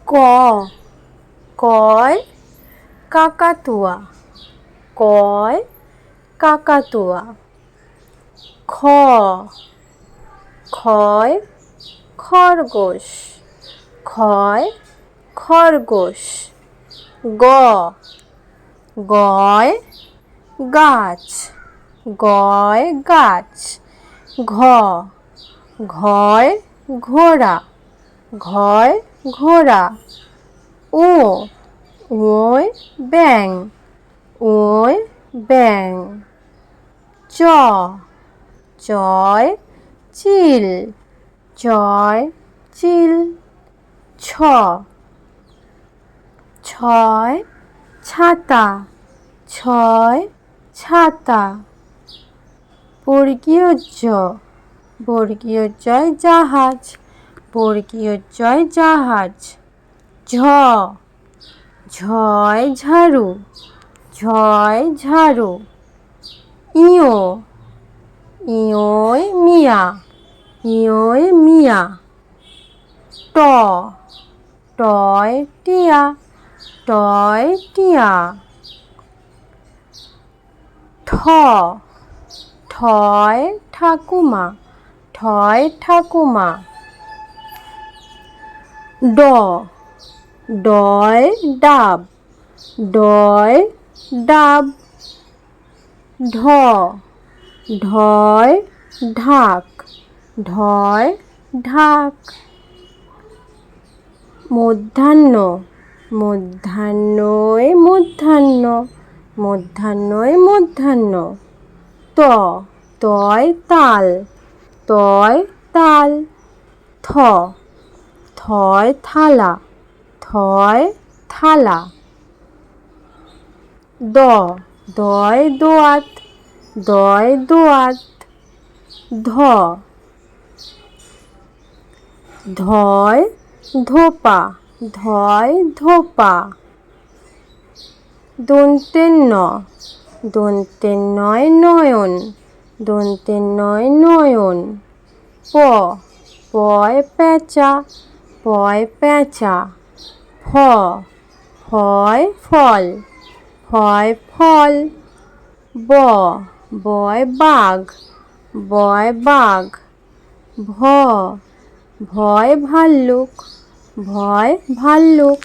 ক কয় কাকাতুয়া, কয় কাকাতুয়া। খ খয় খরগোশ, খয় খরগোশ। গ গয় গাছ, গয় গাছ। ঘ ঘয় ঘোড়া, ঘয় ঘোড়া। ও ওয় ব্যাঙ, ওয় ব্যাঙ। চ চয় চিল, চয় চিল। ছ ছয় ছাতা, ছয় ছাতা। বর্গীয় জ বর্গীয় জয় জাহাজ, বর্গীয় জয় জাহাজ। ঝ ঝয় ঝাড়ু, ঝয় ঝাড়ু। ইয় ইয়োয় মিয়া, ইয়োয় মিয়া। ট টয় টিয়া, টয় টিয়া। ঠ ঠয় ঠাকুমা, ঠয় ঠাকুমা। ড ডয় ডাব, ডয় ডাব। ঢ ঢয় ঢাক, ঢয় ঢাক। মধ্যাহ্ন মধ্যাহ্নয় মধ্যাহ্ন, মধ্যাহ্নয় মধ্যাহ্ন। ত তয় তাল, তয় তাল। থ থয় থালা, থয় থালা। দ দয় দোয়াত, দয় দোয়াত। ধ ধয় ধোপা, ধয় ধোপা। দন্তের ন দন্তের নয় নয়ন, দন্তের নয় নয়ন। প পয় পেঁচা, পয় পেঁচা। ফ ফয় ফল, ফয় ফল। ব বয় বাঘ, বয় বাঘ। ভ ভয় ভাল্লুক, ভয় ভাল্লুক।